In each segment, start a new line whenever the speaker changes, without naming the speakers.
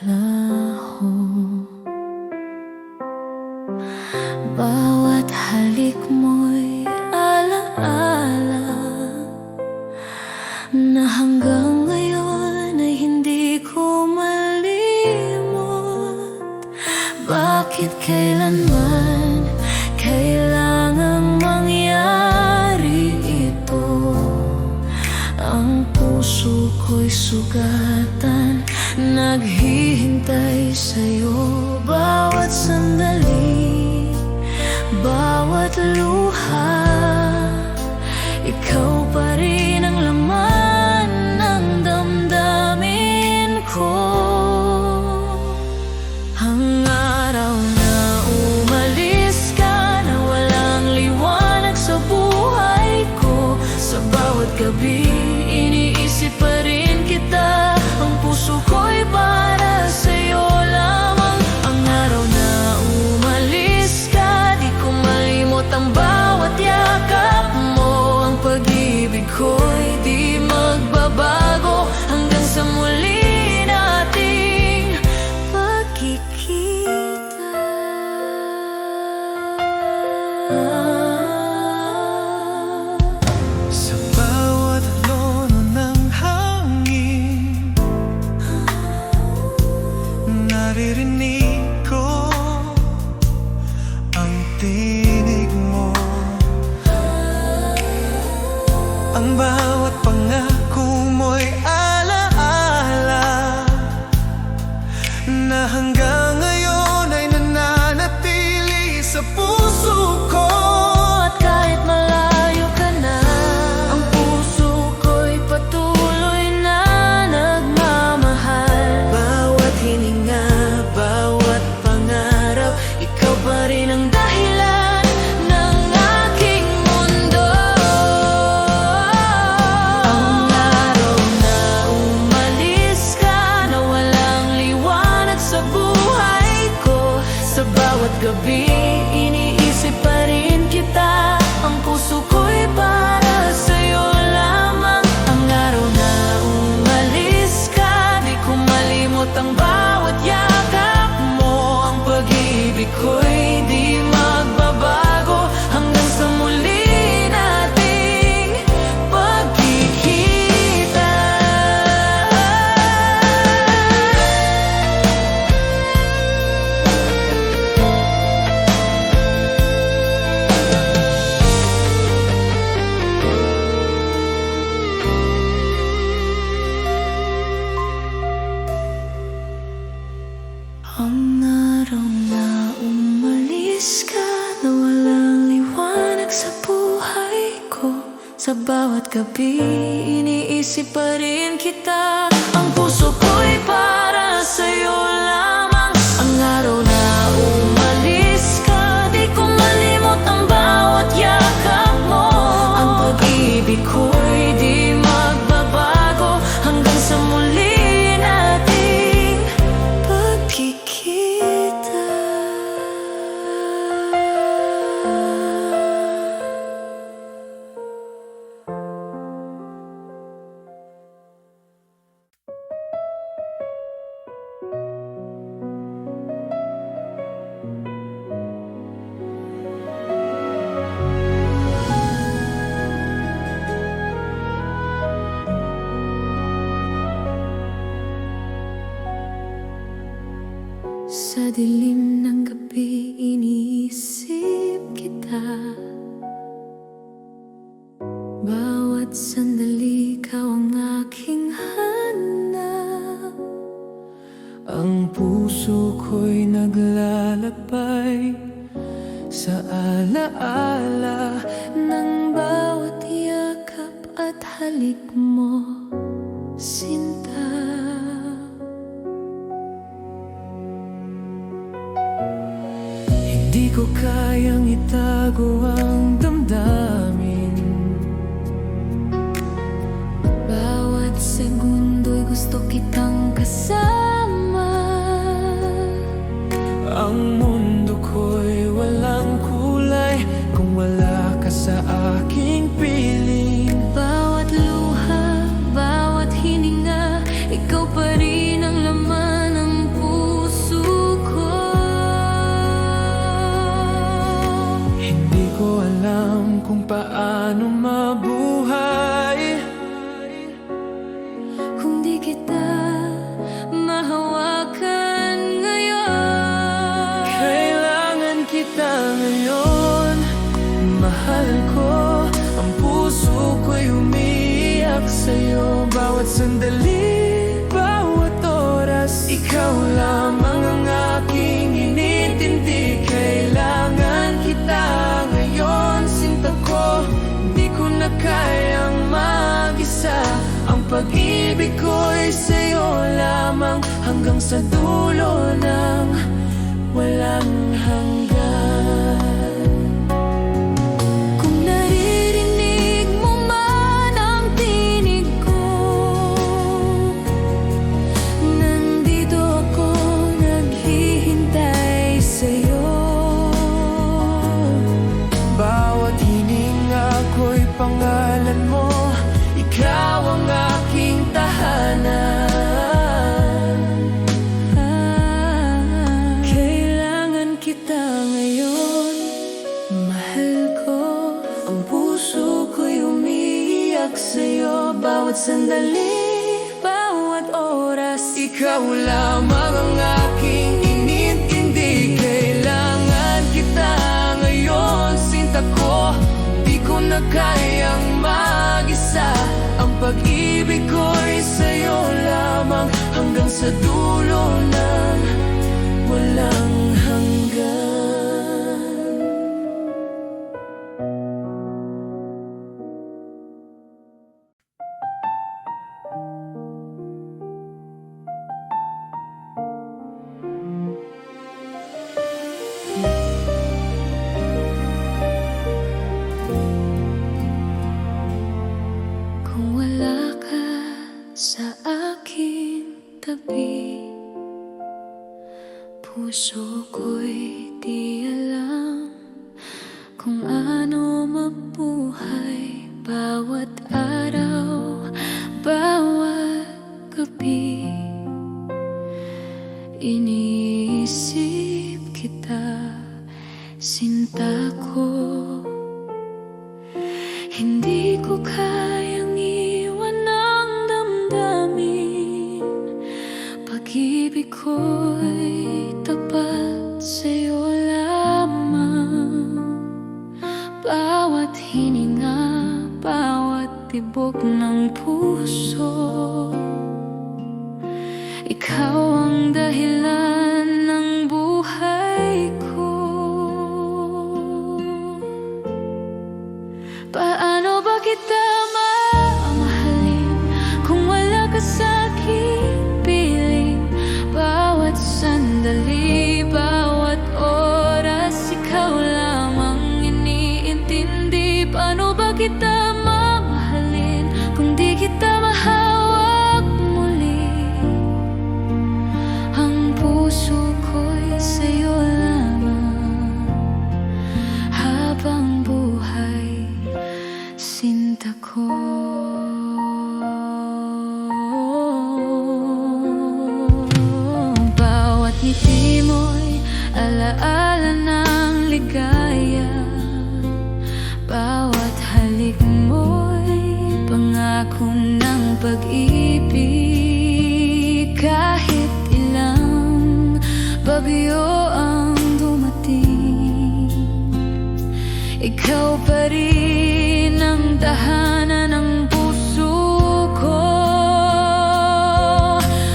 laho. Bawat halik mo'y alaala na hanggang ngayon ay hindi ko malimot. Bakit kailanman kailangang mangyari ito? Ang puso ko'y sugatan, naghihintay sa'yo. Bawat sandali, bawat luha, ikaw pa rin ang laman ng damdamin ko. Ang araw na umalis ka, na walang liwanag sa buhay ko. Sa bawat gabi, iniisip pa rin kita. Ang puso ko'y para sa'yo lamang. Ang araw na umalis ka, di ko malimot ang bawat yakap mo. Ang pag-ibig ko'y di magbabago hanggang sa muli nating pagkikita.
Sa bawat lono ng hangin, naririnig ko ang tinig mo. Ang bawat pangako mo'y alaala na hanggang ngayon ay nananatili sa puso ko.
At kahit malayo ka na, ang puso ko'y patuloy na nagmamahal.
Bawat hininga, bawat pangarap, ikaw pa rin ang dahilan
ng aking mundo. Ang araw na umalis ka, na walang liwanag sa buhay ko. Sa bawat gabi, iniisip pa rin kita. Ang puso ko'y para sa'yo lamang. Ang araw na umalis ka, di ko malimot ang bawat yakap mo. Ang pag-ibig ko'y di magbabago hanggang sa muli nating pagkikita. Ang araw na umalis ka, na walang liwanag sa buhay ko. Sa bawat gabi, iniisip pa rin kita. Ang puso ko'y para sa'yo lamang. Ang araw na umalis ka, di ko malimot ang bawat yakap mo. Ang pag-ibig ko'y di magbabago hanggang sa muli nating pagkikita. Sa dilim ng gabi, iniisip kita. Bawat sandali, ikaw ang aking hanap.
Ang puso ko'y naglalakbay sa alaala
Ng bawat yakap at halik mo, sinta.
Hindi ko kayang itago ang damdamin.
Bawat segundo'y gusto kitang kasama.
Ang mundo ko'y walang kulay kung wala ka sa aking piling.
Bawat luha, bawat hininga, ikaw pa rin ang laman ng
sa'yo bawat sandali, bawat oras. Ikaw lamang ang aking inintindi. Kailangan kita ngayon, sinta ko. Di ko na kayang mag-isa. Ang pag-ibig ko'y sa'yo lamang, hanggang sa dulo ng walang hanggan. Kung naririnig mo man ang tinig ko, nandito ako naghihintay sa'yo. Bawat hininga ko'y pangalan mo, ikaw ang aking tahanan. Kailangan kita ngayon, mahal ko. Ang puso ko'y umiiyak sa'yo bawat sandali, bawat oras. Ikaw lamang ang aking inintindi. Kailangan kita ngayon, sinta ko. Di ko na kayang mag-isa. Ang pag-ibig ko'y sa'yo lamang, hanggang sa dulo ng walang hanggan. Kung wala ka sa aking tabi, puso ko'y di alam kung ano mabuhay. Bawat araw, bawat gabi, iniisip kita, sinta ko. Hindi ko kayang iwan ang damdamin. Pag-ibig ko'y tapat sa'yo lamang. Bawat hininga, bawat tibok ng puso, ikaw ang dahilan ng buhay ko. Paano ba kita mamahalin kung wala ka sa'king piling? Bawat sandali, bawat oras, ikaw lamang iniintindi. Paano ba kita mamahalin kung di kita mahawak muli? Ang puso ko'y sa'yo lamang, habang buhay, sinta ko. Bawat ngiti mo'y alaala ng ligaya. Bawat halik mo'y pangako ng pag-ibig. Kahit ilang bagyo ang dumating, ikaw pa rin ang tahanan ng puso ko.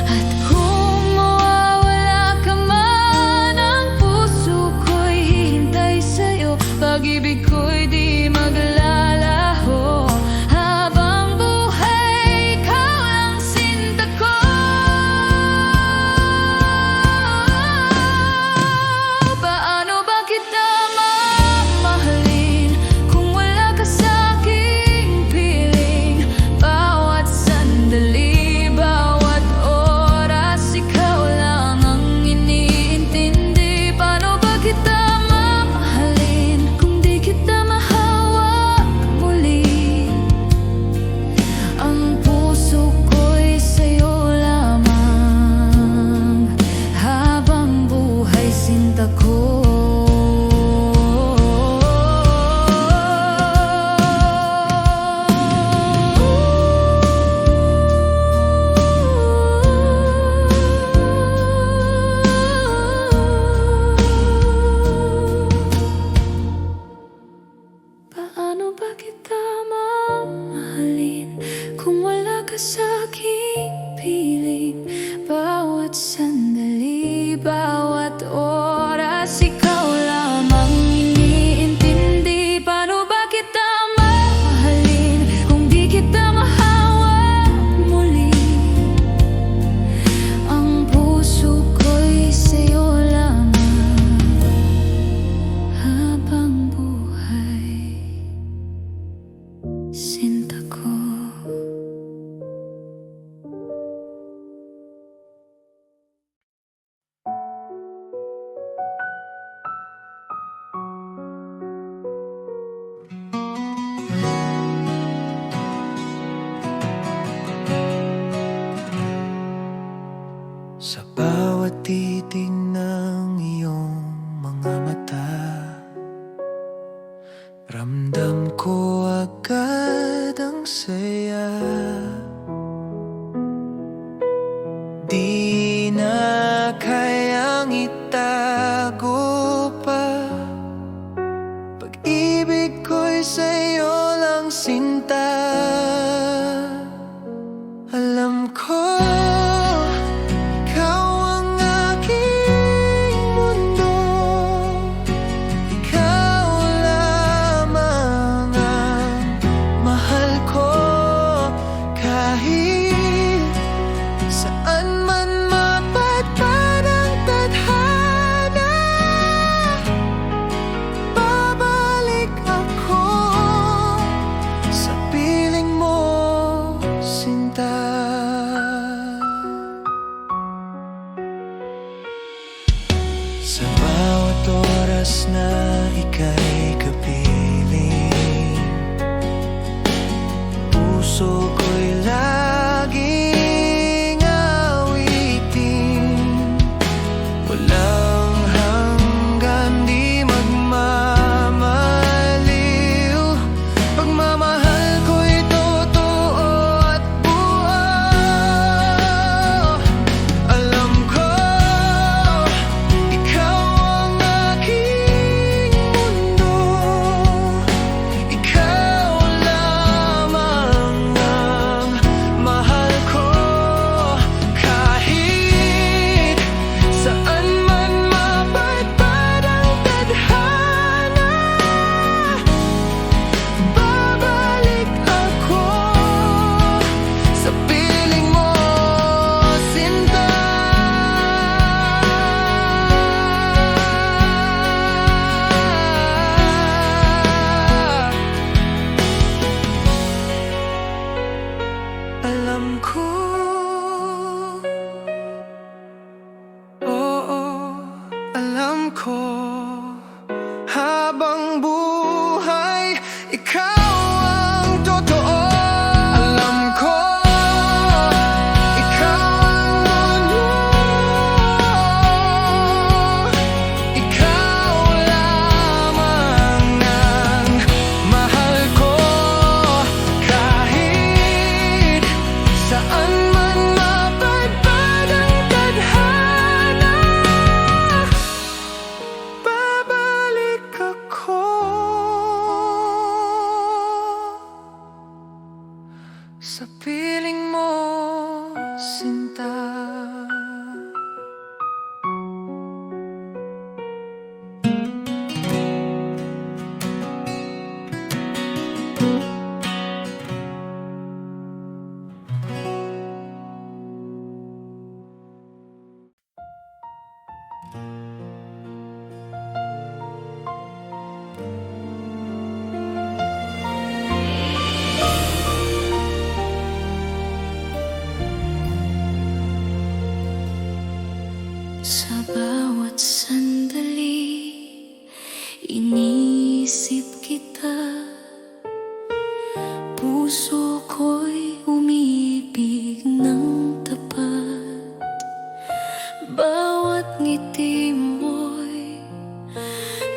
At kung mawawala ka man, ang puso ko'y hihintay sa'yo. Pag-ibig ko'y di maglalaho. Habang buhay, ikaw ang sinta ko. Paano ba kita mamahalin kung wala ka
bawat oras ikaw lamang iniintindi. Paano ba kita mahalin kung di kita mahawa muli? Ang puso ko'y sa'yo lamang habang buhay, sinta ko.
Sa bawat titig ng iyong mga mata, ramdam ko agad ang saya. Di na kayang itago pa, pag-ibig ko'y sa'yo lang, sinta. Alam ko sa bawat oras na ika'y kapiling, puso ko'y laging awitin. Walang hanggan, di magmamaliw, pagmamahal ko'y totoo at buo. Alam ko habang buhay, ikaw ang totoo. Alam ko, ikaw ang mundo, ikaw lamang ang mahal ko. Kahit saan man mapadpad ang tadhana, sa piling mo, sinta.
Sa bawat sandali, iniisip kita. Puso ko'y umiibig ng tapat. Bawat ngiti mo'y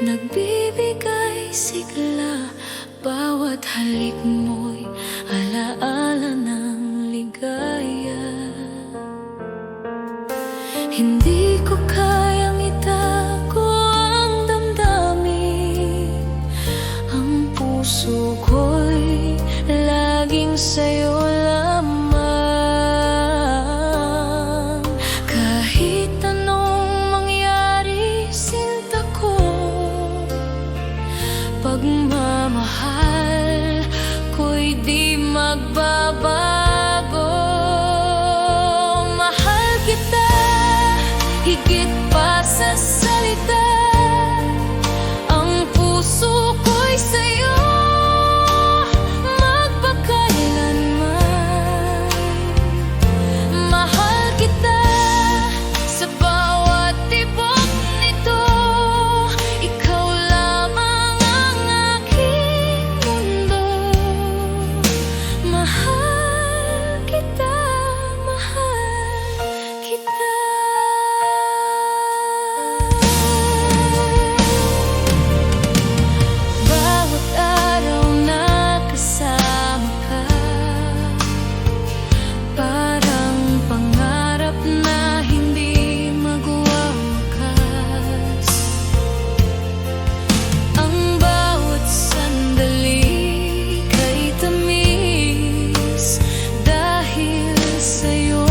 nagbibigay sigla. Bawat halik mo'y alaala ng ligaya. Hindi ko kayang itago ang damdamin. Ang puso ko'y laging sa'yo lamang. Kahit anong higit pa sa salita. Ang puso ko'y sa'yo magpakailanman. Mahal kita sa bawat tibok nito. Ikaw lamang ang aking mundo. Mahal kita, mahal kita. Bawat araw na kasama ka, parang pangarap na hindi magwawakas. Ang bawat sandali kay tamis, dahil sa'yo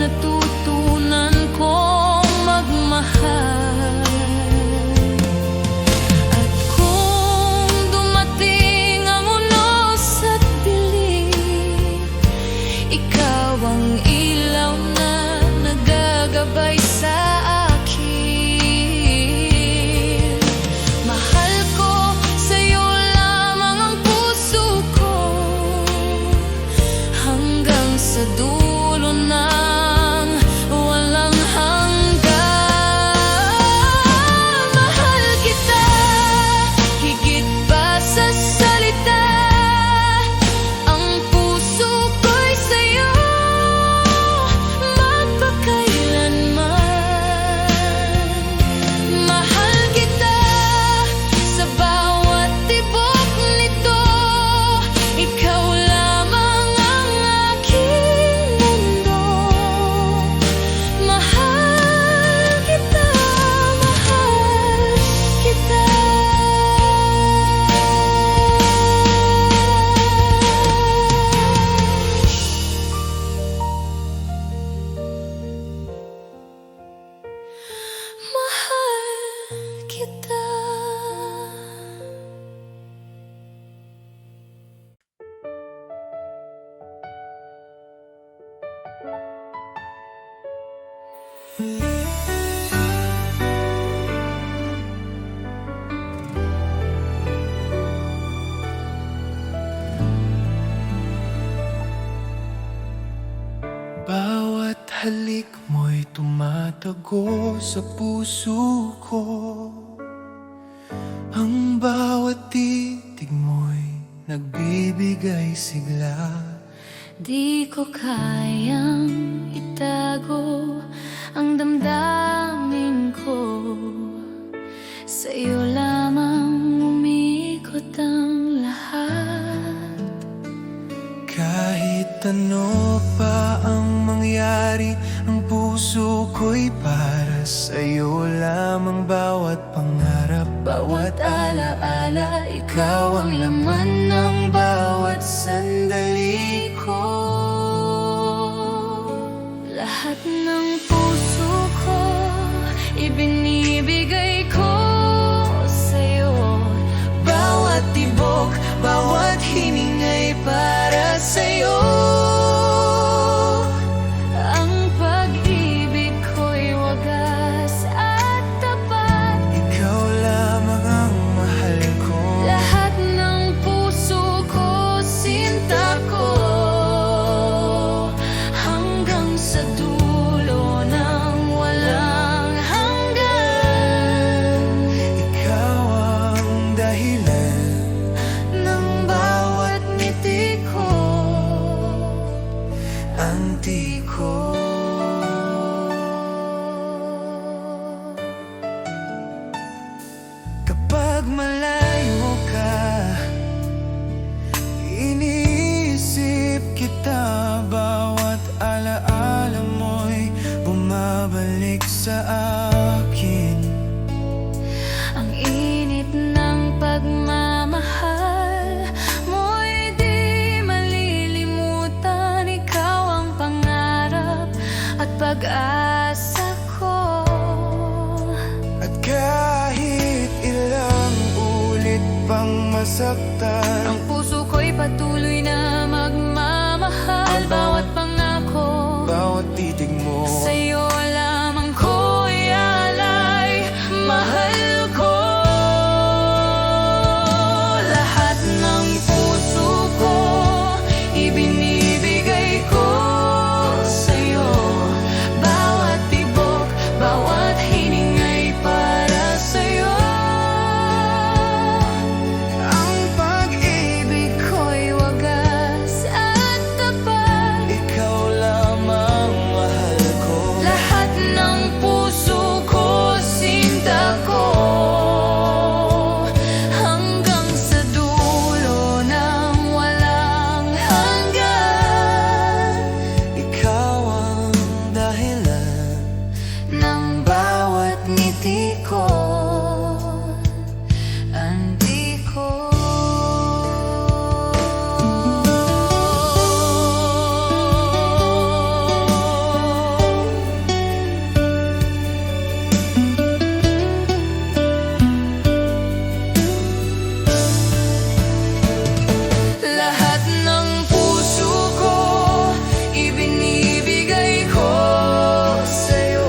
natutunan kong magmahal. At kung dumating ang unos at dilim, ikaw ang ilaw na nagagabay sa akin. Mahal ko, sa'yo lamang ang puso ko, hanggang sa dulo ng walang hanggan. Mahal kita, higit pa sa salita. Ang puso ko'y sa'yo magpakailanman. Mahal kita sa bawat tibok nito. Ikaw lamang ang aking mundo. Mahal kita, mahal kita. Mahal kita.
Bawat halik mo'y tumatago sa puso ko. Ang bawat titig mo'y nagbibigay sigla.
Di ko kayang itago ang damdamin ko. Sa'yo lamang umikot ang lahat.
Kahit ano pa ang mangyari, ang puso ko'y para sa'yo lamang. Bawat pangarap, bawat alaala, ikaw ang laman ng bawat sandali ko.
Lahat ng puso ko ibinibigay ko sa'yo.
Bawat tibok, bawat hiningay para sa'yo.
Ang pag-ibig ko'y wagas at tapat.
Ikaw lamang ang mahal ko.
Lahat ng puso ko, sinta ko, hanggang sa dulo ng walang hanggan.
Ikaw ang dahilan ng bawat ngiti ko, antiko. Kapag malayo ka, iniisip kita. Bawat alaala mo'y bumabalik sa akin.
Ang init ng pagmamahal mo'y di malilimutan. Ikaw ang pangarap at pag-asa ko.
At kahit ilang ulit pang masaktan,
Ang puso ko'y patuloy na magmamahal. Bawat pangako,
bawat titig mo,
sa'yo lamang ko'y antikon, antikon. Lahat ng puso ko ibinibigay ko sa'yo.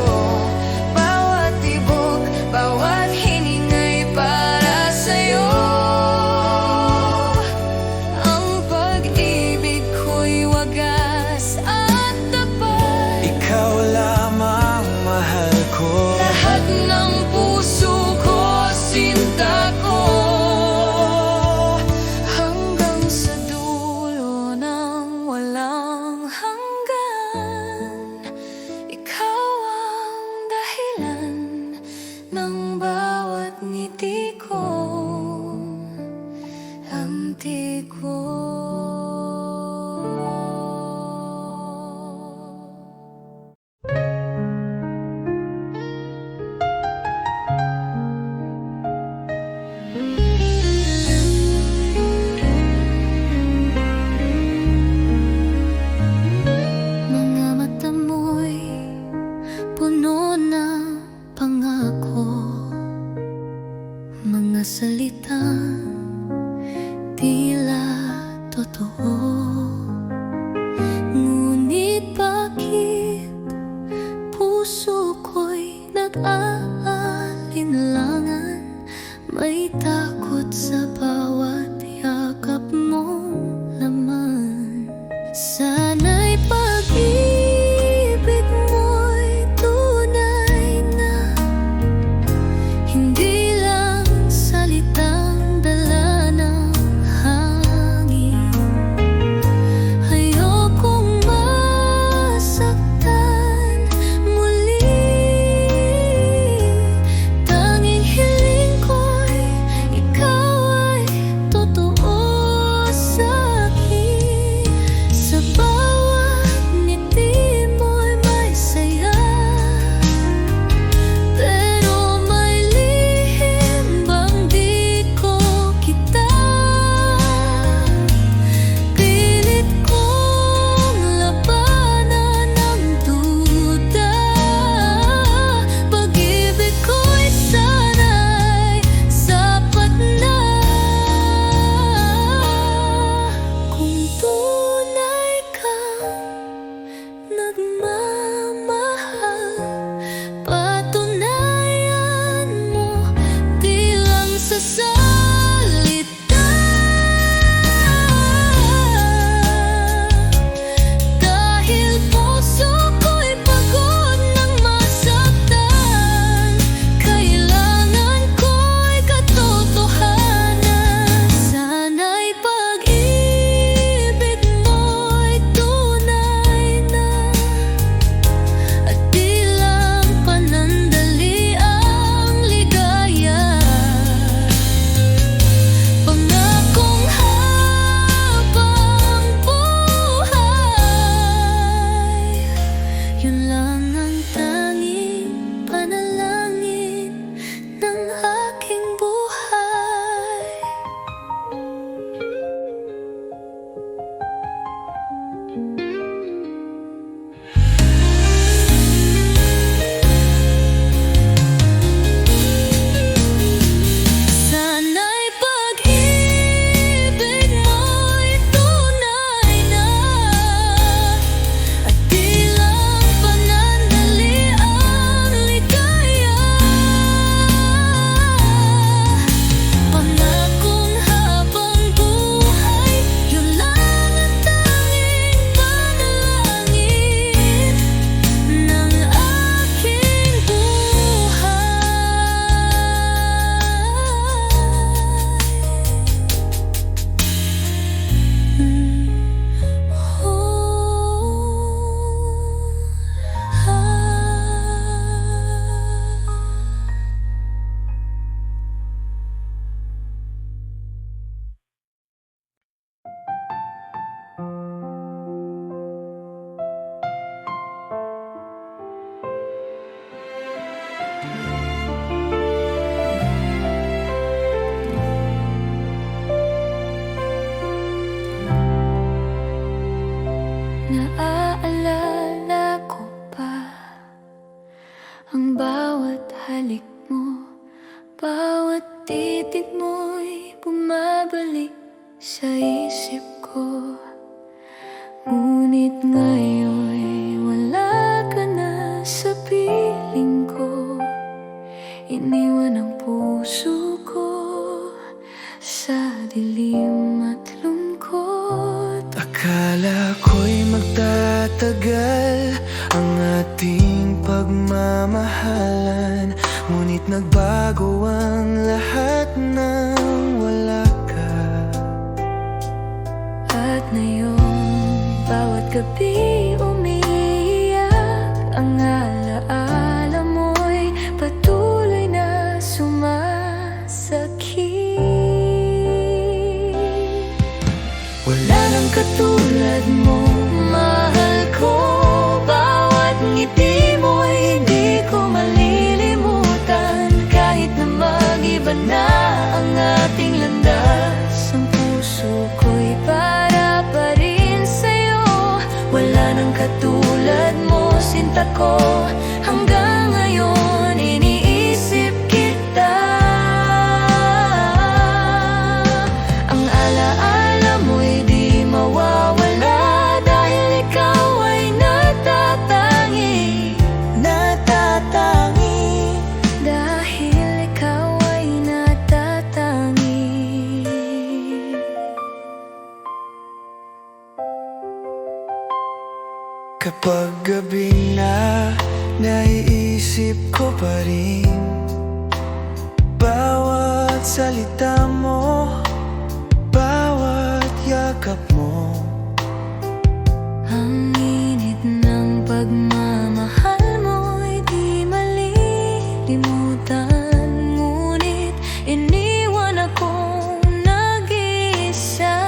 Bawat tibok, bawat hiningay para sa'yo. Ang pag-ibig ko'y wagas at tapat.
Ikaw lamang mahal ko.
Lahat ng puso ko, sinta ko. Hanggang sa dulo ng walang hanggan, ikaw ang dahilan ng bawat ngiti ko, antikon. Mga mata mo'y puno ng pangako, mga salitang tila totoo. Ngunit bakit puso ko'y nag-aalinlangan? May takot sa bawat yakap mong laman. Sana'y pag-ibig mo'y tunay na, hindi lang salitang dala ng hangin. Ayokong masaktan muli. Tanging hiling ko'y ikaw ay totoo. halik mo, bawat titig mo'y bumabalik sa isip ko. Ngunit ngayon'y wala ka na sa piling ko. Iniwan ang puso ko sa dilim at lungkot.
Akala ko'y magtatagal ang ating pagmamahalan, ngunit nagbago ang lahat nang wala ka.
At ngayon, bawat gabi umiiyak, ang alaala mo'y patuloy na sumasakit. Wala nang katulad mo, mahal ko. Bawat ngiti mo'y hindi ko malilimutan. Kahit na mag-iba na ang ating landas, ang puso ko'y para pa rin sa'yo. Wala nang katulad mo, sinta ko. Hanggang ngayon iniisip kita. Ang alaala mo'y di mawawala, dahil ikaw ay natatangi. Natatangi. Dahil ikaw ay natatangi.
Kapag gabi na, naiisip ko pa rin bawat salita mo, bawat yakap mo.
Ang init ng pagmamahal mo'y di malilimutan. Ngunit iniwan akong nag-iisa.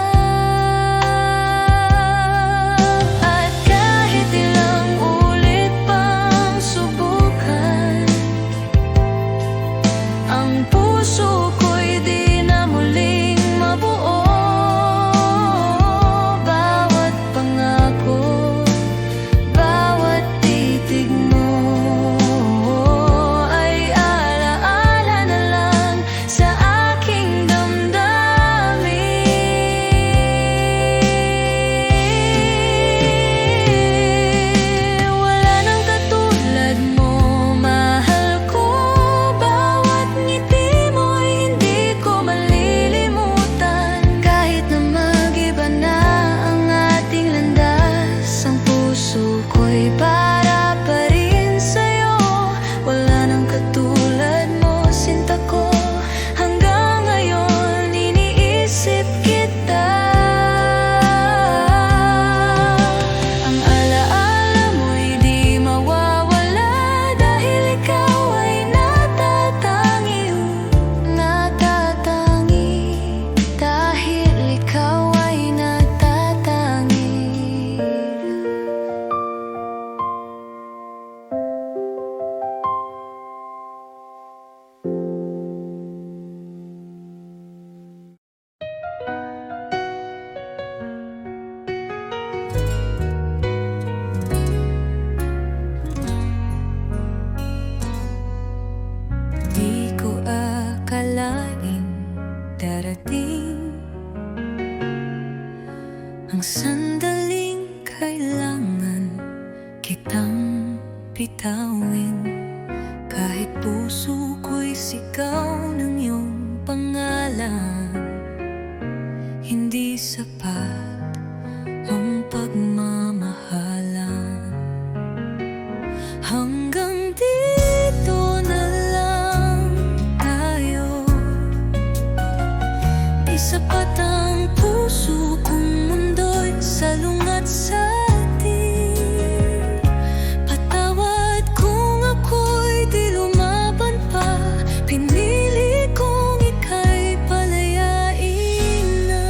At kahit ilang ulit pang subukan, ang puso ko'y di na muling mabuo. Bawat pangako, bawat titig mo ay alaala na lang sa aking damdamin. Wala nang katulad mo, mahal ko. Bawat ngiti mo'y hindi ko malilimutan. Kahit na mag-iba na ang ating landas, ang puso ko'y para pa rin sa'yo. Wala nang katulad mo, sinta ko. Hanggang ngayon iniisip kita. Ang alaala mo'y di mawawala, dahil ikaw ay natatangi. Natatangi. Dahil ikaw ay natatangi. Di ko akalain darating ang sandaling kailangan kitang bitawin. Kahit puso ko'y sigaw ng iyong pangalan, hindi sapat ang pagmamahalan. Hanggang dito na lang tayo. Di sapat ang puso kung mundo'y salungat sa atin. Patawad kung ako'y di lumaban pa. Pinili kong ika'y palayain na.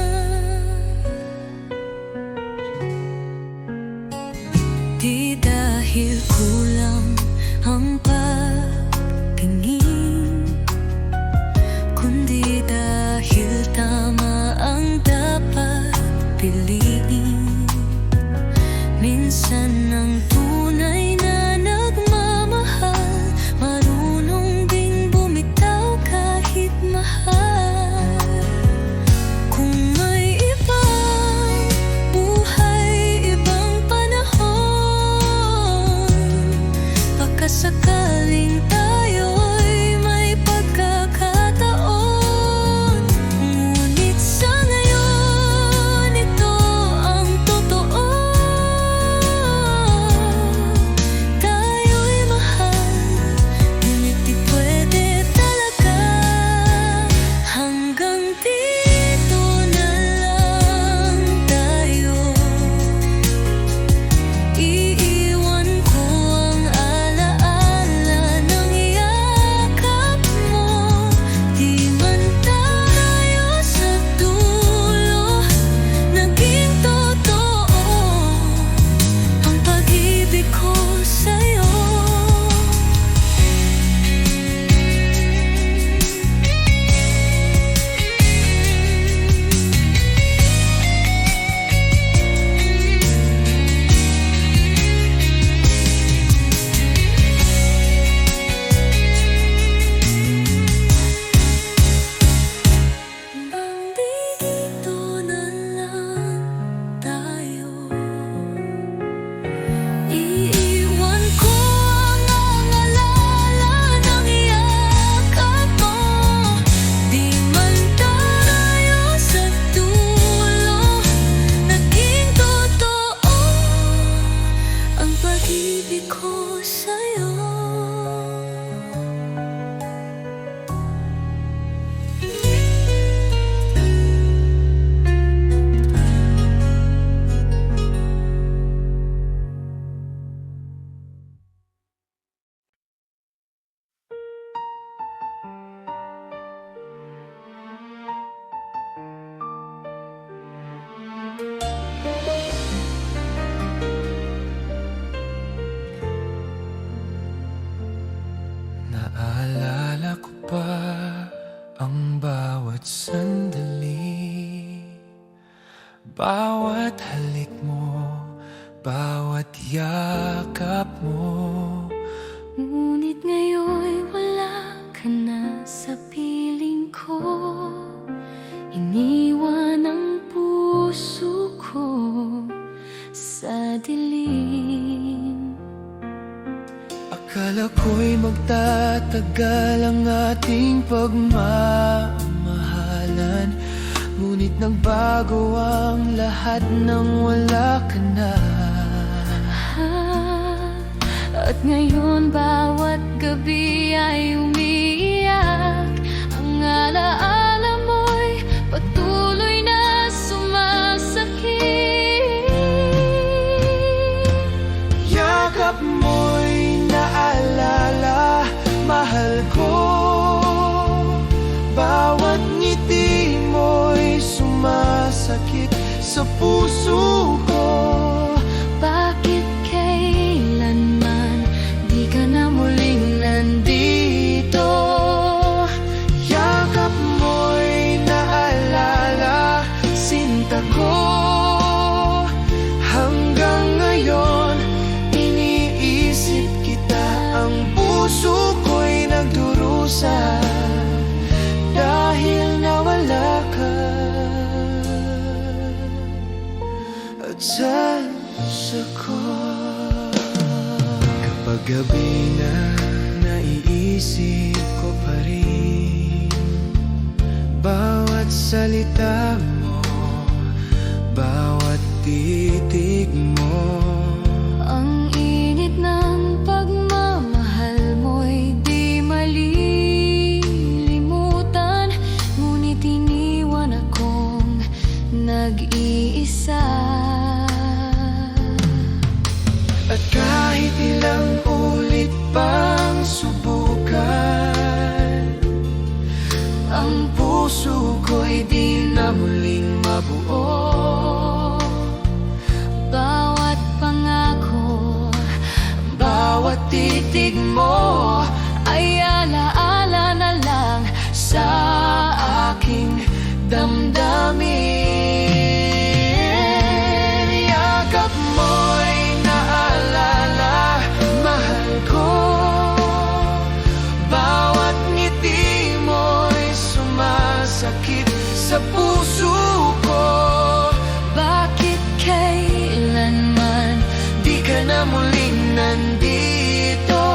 Matagal ang ating pagmamahalan, ngunit nagbago ang lahat nang wala ka na.
At ngayon bawat gabi ay umiiyak. Ang alaala mo'y patuloy na sumasakit.
Yakap mo'y naalala, mahal ko. Bawat ngiti mo'y sumasakit sa puso ko.
Bakit kailanman di ka na muling nandito?
Yakap mo'y naalala, sinta ko. Hanggang ngayon, iniisip kita. Ang puso ko'y nagdurusa dahil nawala ka. At sa puso ko, kapag gabi na, naiisip ko pa rin bawat salita mo, bawat titig mo.
Ang init ng pagmamahal mo'y di malilimutan, ngunit iniwan akong nag-iisa.
At kahit ilang ulit pang subukan, ang puso ko'y di na muling mabuo.
Bawat pangako,
Bawat titig mo
ay alaala na lang sa aking damdamin.
yakap mo'y naalala, mahal ko. Bawat ngiti mo'y sumasakit sa puso ko.
Bakit kailanman
Di ka na muling nandito.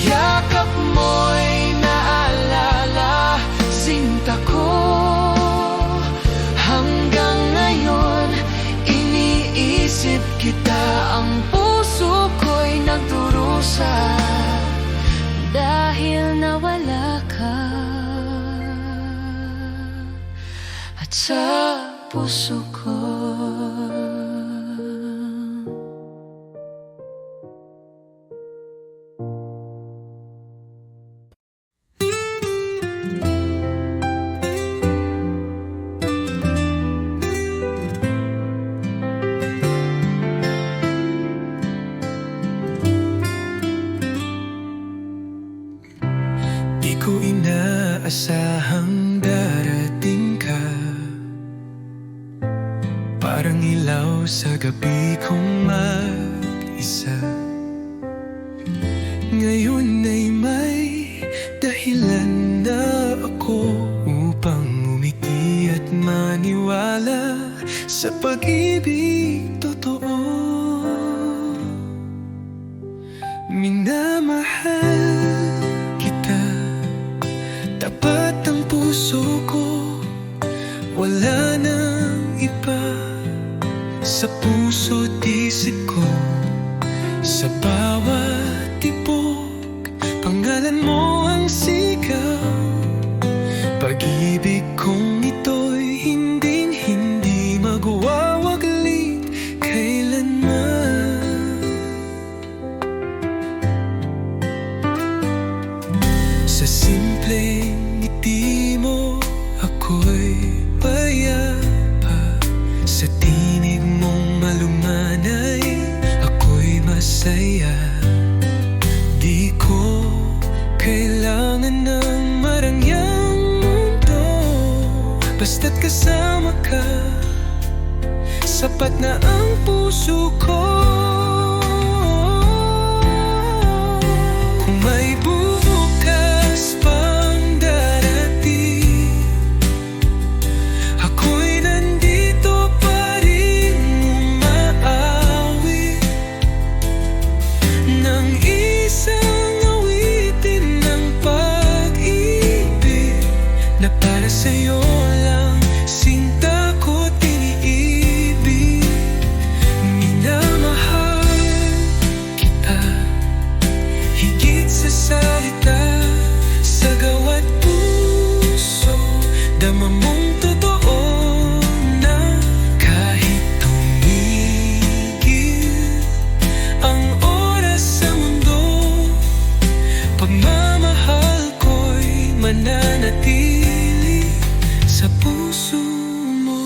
Yakap mo'y naalala, sinta ko. Hanggang ngayon, iniisip kita. Ang puso ko'y nagdurusa
dahil nawala ka.
at sa puso ko. Di ko inaasahang darating ka, parang ilaw sa gabi kong mag-isa. Ngayon ay may dahilan na ako upang umiti at maniwala sa pag-ibig totoo. Minamahal kita, tapat ang puso ko, wala nang iba sa puso't isip ko. Sa bawat tibok, pangalan mo ang sigaw. Pag-ibig kong ito'y hinding-hindi magwawaglit kailanman. Sa simpleng ngiti mo, ako'y payapa. Sa tinig mong malumanay, ako'y masaya. Di ko kailangan ng marangyang mundo, basta't kasama ka, sapat na ang puso ko. Kung may bubukas pang darating, ako'y nandito pa rin umaawit ng isang awitin sa'yo lang sinta ko't iniibig. Minamahal kita higit sa salita, sa gawa't puso dama mong totoo na kahit tumigil ang oras sa mundo, pagmamahal ko'y mananatili sa puso mo.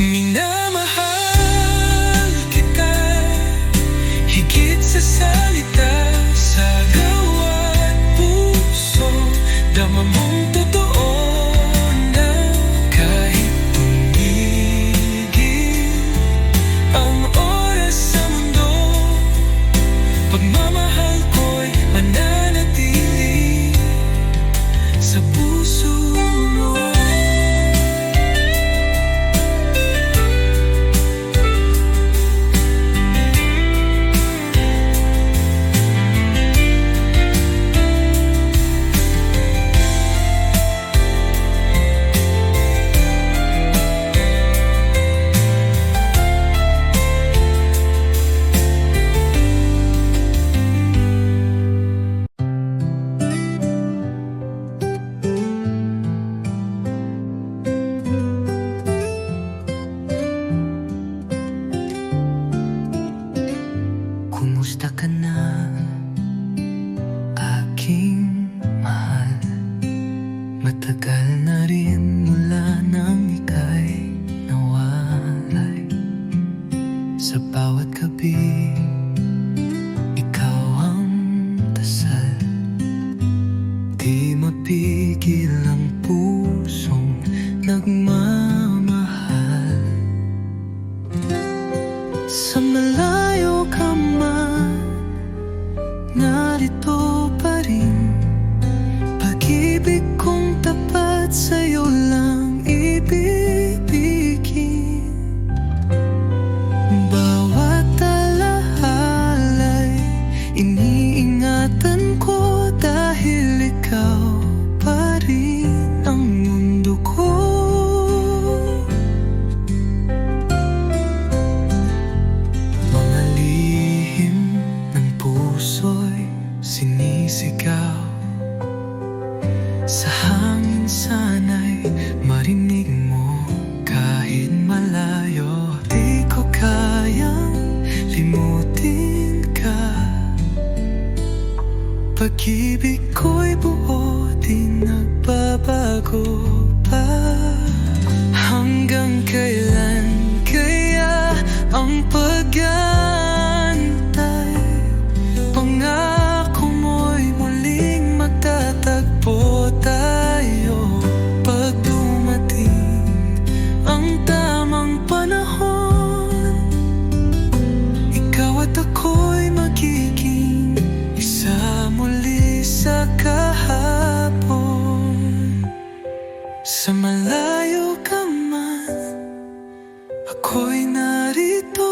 Minamahal kita higit sa salita, sa gawa't puso dama mong totoo na kahit tumigil ang oras sa mundo, pagmamahal ko'y mananatili sa puso mo. Kumusta ka na, aking mahal? Matagal na rin mula nang ika'y nawalay. Sa bawat gabi, ikaw ang dasal. Di mapigil ang pusong nagmamahal. Sa malayo ka man, narito pa rin. Pag-ibig kong tapat sa'yo lang ibibigin. Bawat alahala'y iniingatan ko, dahil ikaw pa rin ang mundo ko. Mga lihim ng puso'y sinisigaw, sa hangin sana'y marinig mo kahit malayo. Di ko kayang limutin ka, pag-ibig ko'y buo, di nagbabago pa. Hanggang kailan kaya ang pag-aantay? Pangako mo'y muling magtatagpo tayo pag dumating ang tamang panahon. Ikaw at ako'y magiging isa muli sa kahapon. Sa malayo ka man, ako'y narito